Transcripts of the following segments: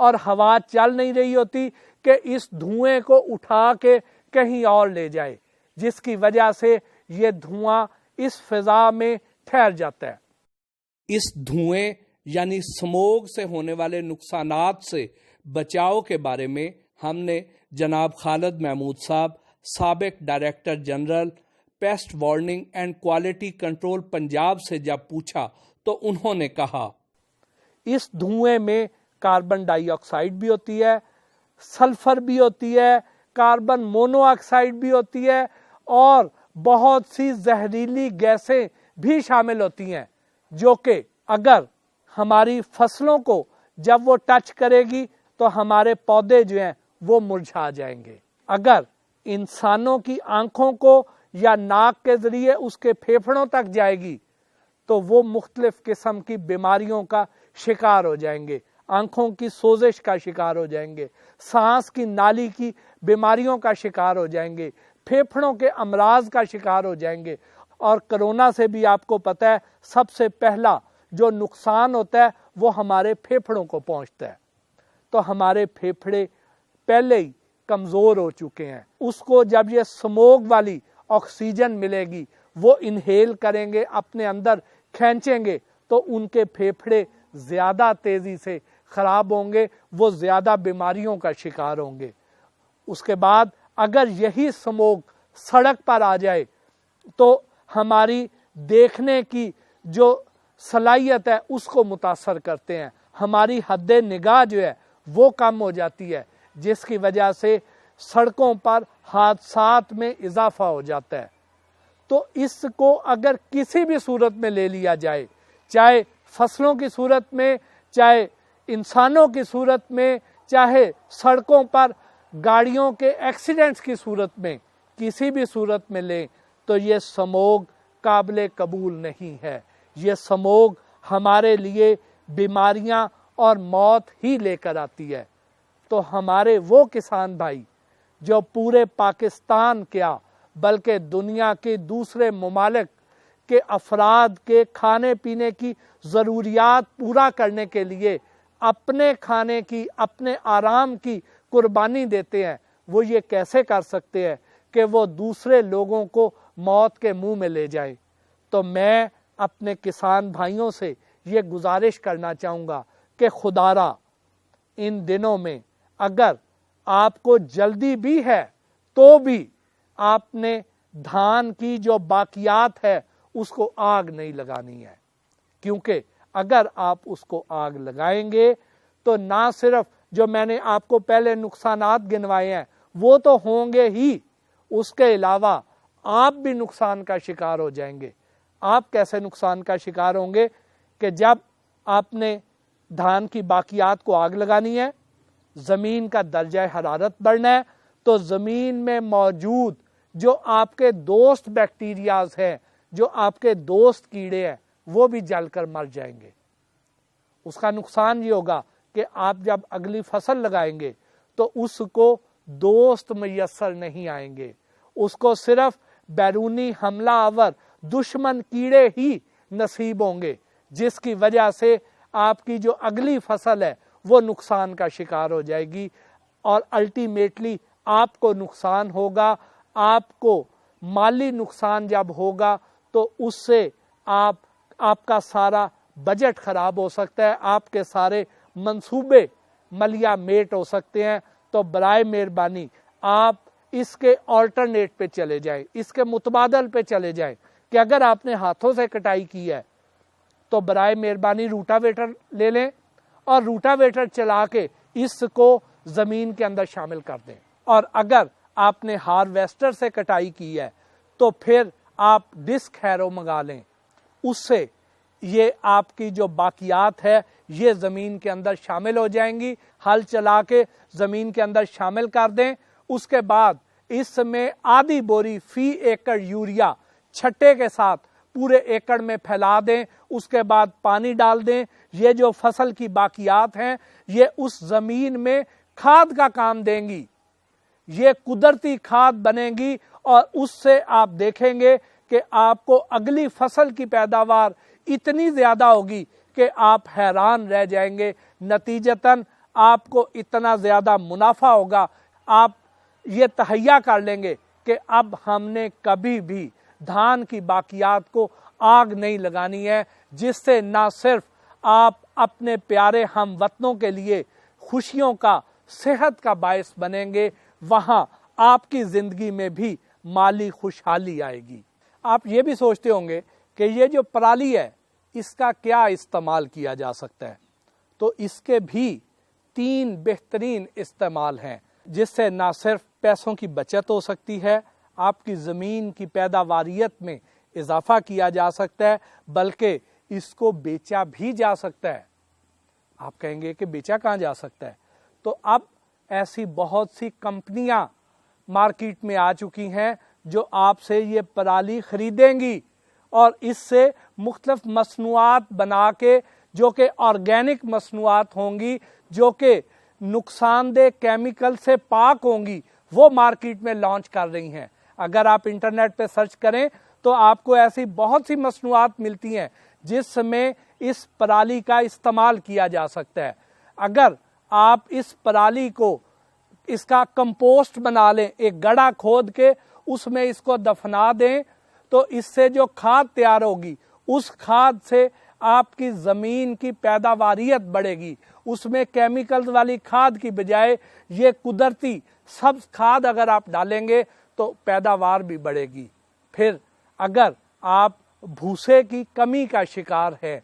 اور ہوا چل نہیں رہی ہوتی کہ اس دھوئیں کو اٹھا کے کہیں اور لے جائے، جس کی وجہ سے یہ دھواں اس فضا میں ٹھہر جاتا ہے۔ اس دھوئیں یعنی سموگ سے ہونے والے نقصانات سے بچاؤ کے بارے میں ہم نے جناب خالد محمود صاحب، سابق director general paste warning and quality control Punjab سے جب پوچھا تو انہوں نے کہا، اس دھوئیں میں کاربن ڈائی آکسائڈ بھی ہوتی ہے، سلفر بھی ہوتی ہے، کاربن مونو آکسائڈ بھی ہوتی ہے اور بہت سی زہریلی گیسیں بھی شامل ہوتی ہیں، جو کہ اگر ہماری فصلوں کو جب وہ ٹچ کرے گی تو ہمارے پودے جو ہیں وہ مرجھا جائیں گے۔ اگر انسانوں کی آنکھوں کو یا ناک کے ذریعے اس کے پھیپھڑوں تک جائے گی تو وہ مختلف قسم کی بیماریوں کا شکار ہو جائیں گے، آنکھوں کی سوزش کا شکار ہو جائیں گے، سانس کی نالی کی بیماریوں کا شکار ہو جائیں گے، پھیپھڑوں کے امراض کا شکار ہو جائیں گے۔ اور کرونا سے بھی آپ کو پتہ ہے سب سے پہلا جو نقصان ہوتا ہے وہ ہمارے پھیپھڑوں کو پہنچتا ہے، تو ہمارے پھیپھڑے پہلے ہی کمزور ہو چکے ہیں۔ اس کو جب یہ سموگ والی آکسیجن ملے گی، وہ انہیل کریں گے، اپنے اندر کھینچیں گے، تو ان کے پھیپھڑے زیادہ تیزی سے خراب ہوں گے، وہ زیادہ بیماریوں کا شکار ہوں گے۔ اس کے بعد اگر یہی سموگ سڑک پر آ جائے تو ہماری دیکھنے کی جو صلاحیت ہے اس کو متاثر کرتے ہیں، ہماری حد نگاہ جو ہے وہ کم ہو جاتی ہے، جس کی وجہ سے سڑکوں پر حادثات میں اضافہ ہو جاتا ہے۔ تو اس کو اگر کسی بھی صورت میں لے لیا جائے، چاہے فصلوں کی صورت میں، چاہے انسانوں کی صورت میں، چاہے سڑکوں پر گاڑیوں کے ایکسیڈنٹس کی صورت میں، کسی بھی صورت میں لیں تو یہ سموگ قابل قبول نہیں ہے۔ یہ سموگ ہمارے لیے بیماریاں اور موت ہی لے کر آتی ہے۔ تو ہمارے وہ کسان بھائی جو پورے پاکستان کیا بلکہ دنیا کے دوسرے ممالک کے افراد کے کھانے پینے کی ضروریات پورا کرنے کے لیے اپنے کھانے کی، اپنے آرام کی قربانی دیتے ہیں، وہ یہ کیسے کر سکتے ہیں کہ وہ دوسرے لوگوں کو موت کے منہ میں لے جائیں؟ تو میں اپنے کسان بھائیوں سے یہ گزارش کرنا چاہوں گا کہ خدارا ان دنوں میں اگر آپ کو جلدی بھی ہے تو بھی آپ نے دھان کی جو باقیات ہے اس کو آگ نہیں لگانی ہے، کیونکہ اگر آپ اس کو آگ لگائیں گے تو نہ صرف جو میں نے آپ کو پہلے نقصانات گنوائے ہیں وہ تو ہوں گے ہی، اس کے علاوہ آپ بھی نقصان کا شکار ہو جائیں گے۔ آپ کیسے نقصان کا شکار ہوں گے کہ جب آپ نے دھان کی باقیات کو آگ لگانی ہے، زمین کا درجہ حرارت بڑھنا ہے، تو زمین میں موجود جو آپ کے دوست بیکٹیریاز ہیں، جو آپ کے دوست کیڑے ہیں، وہ بھی جل کر مر جائیں گے۔ اس کا نقصان یہ ہوگا کہ آپ جب اگلی فصل لگائیں گے تو اس کو دوست میسر نہیں آئیں گے، اس کو صرف بیرونی حملہ آور دشمن کیڑے ہی نصیب ہوں گے، جس کی وجہ سے آپ کی جو اگلی فصل ہے وہ نقصان کا شکار ہو جائے گی، اور الٹیمیٹلی آپ کو نقصان ہوگا۔ آپ کو مالی نقصان جب ہوگا تو اس سے آپ کا سارا بجٹ خراب ہو سکتا ہے، آپ کے سارے منصوبے ملیا میٹ ہو سکتے ہیں۔ تو برائے مہربانی آپ اس کے آلٹرنیٹ پہ چلے جائیں، اس کے متبادل پہ چلے جائیں کہ اگر آپ نے ہاتھوں سے کٹائی کی ہے تو برائے مہربانی روٹا ویٹر لے لیں اور روٹا ویٹر چلا کے اس کو زمین کے اندر شامل کر دیں، اور اگر آپ نے ہارویسٹر سے کٹائی کی ہے تو پھر آپ ڈسک ہیرو منگا لیں، اس سے یہ آپ کی جو باقیات ہے یہ زمین کے اندر شامل ہو جائیں گی، ہل چلا کے زمین کے اندر شامل کر دیں۔ اس کے بعد اس میں آدھی بوری فی ایکڑ یوریا چھٹے کے ساتھ پورے ایکڑ میں پھیلا دیں، اس کے بعد پانی ڈال دیں۔ یہ جو فصل کی باقیات ہیں یہ اس زمین میں کھاد کا کام دیں گی، یہ قدرتی کھاد بنے گی، اور اس سے آپ دیکھیں گے کہ آپ کو اگلی فصل کی پیداوار اتنی زیادہ ہوگی کہ آپ حیران رہ جائیں گے۔ نتیجتاً آپ کو اتنا زیادہ منافع ہوگا، آپ یہ تہیا کر لیں گے کہ اب ہم نے کبھی بھی دھان کی باقیات کو آگ نہیں لگانی ہے، جس سے نہ صرف آپ اپنے پیارے ہم وطنوں کے لیے خوشیوں کا، صحت کا باعث بنیں گے، وہاں آپ کی زندگی میں بھی مالی خوشحالی آئے گی۔ آپ یہ بھی سوچتے ہوں گے کہ یہ جو پرالی ہے اس کا کیا استعمال کیا جا سکتا ہے، تو اس کے بھی 3 بہترین استعمال ہیں، جس سے نہ صرف پیسوں کی بچت ہو سکتی ہے، آپ کی زمین کی پیداواریت میں اضافہ کیا جا سکتا ہے، بلکہ اس کو بیچا بھی جا سکتا ہے۔ آپ کہیں گے کہ بیچا کہاں جا سکتا ہے؟ تو اب ایسی بہت سی کمپنیاں مارکیٹ میں آ چکی ہیں جو آپ سے یہ پرالی خریدیں گی اور اس سے مختلف مصنوعات بنا کے، جو کہ آرگینک مصنوعات ہوں گی، جو کہ نقصان دہ کیمیکل سے پاک ہوں گی، وہ مارکیٹ میں لانچ کر رہی ہیں۔ اگر آپ انٹرنیٹ پہ سرچ کریں تو آپ کو ایسی بہت سی مصنوعات ملتی ہیں جس میں اس پرالی کا استعمال کیا جا سکتا ہے۔ اگر آپ اس پرالی کو، اس کا کمپوسٹ بنا لیں، ایک گڑھا کھود کے اس میں اس کو دفنا دیں، تو اس سے جو کھاد تیار ہوگی، اس کھاد سے آپ کی زمین کی پیداواریت بڑھے گی۔ اس میں کیمیکل والی کھاد کی بجائے یہ قدرتی سبز کھاد اگر آپ ڈالیں گے تو پیداوار بھی بڑھے گی۔ پھر اگر آپ بھوسے کی کمی کا شکار ہے،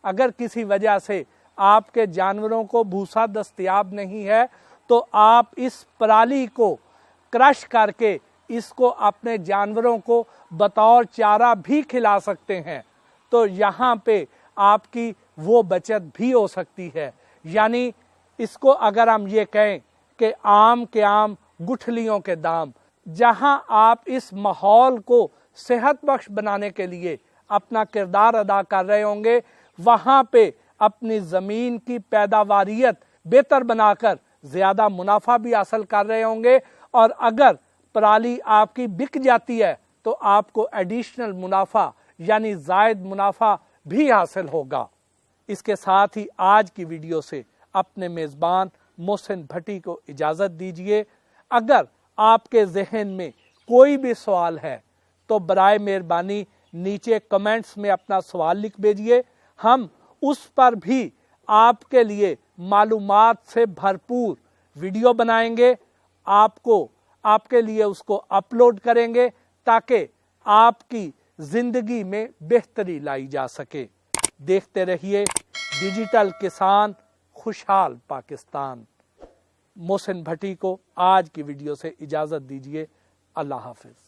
اگر کسی وجہ سے آپ کے جانوروں کو بھوسا دستیاب نہیں ہے، تو آپ اس پرالی کو کرش کر کے اس کو اپنے جانوروں کو بطور چارہ بھی کھلا سکتے ہیں، تو یہاں پہ آپ کی وہ بچت بھی ہو سکتی ہے۔ یعنی اس کو اگر ہم یہ کہیں کہ آم کے آم گٹھلیوں کے دام، جہاں آپ اس ماحول کو صحت بخش بنانے کے لیے اپنا کردار ادا کر رہے ہوں گے، وہاں پہ اپنی زمین کی پیداواریت بہتر بنا کر زیادہ منافع بھی حاصل کر رہے ہوں گے، اور اگر پرالی آپ کی بک جاتی ہے تو آپ کو ایڈیشنل منافع یعنی زائد منافع بھی حاصل ہوگا۔ اس کے ساتھ ہی آج کی ویڈیو سے اپنے میزبان محسن بھٹی کو اجازت دیجیے۔ اگر آپ کے ذہن میں کوئی بھی سوال ہے تو برائے مہربانی نیچے کمنٹس میں اپنا سوال لکھ بھیجیے، ہم اس پر بھی آپ کے لیے معلومات سے بھرپور ویڈیو بنائیں گے، آپ کے لیے اس کو اپلوڈ کریں گے تاکہ آپ کی زندگی میں بہتری لائی جا سکے۔ دیکھتے رہیے ڈیجیٹل کسان، خوشحال پاکستان۔ محسن بھٹی کو آج کی ویڈیو سے اجازت دیجیے۔ اللہ حافظ۔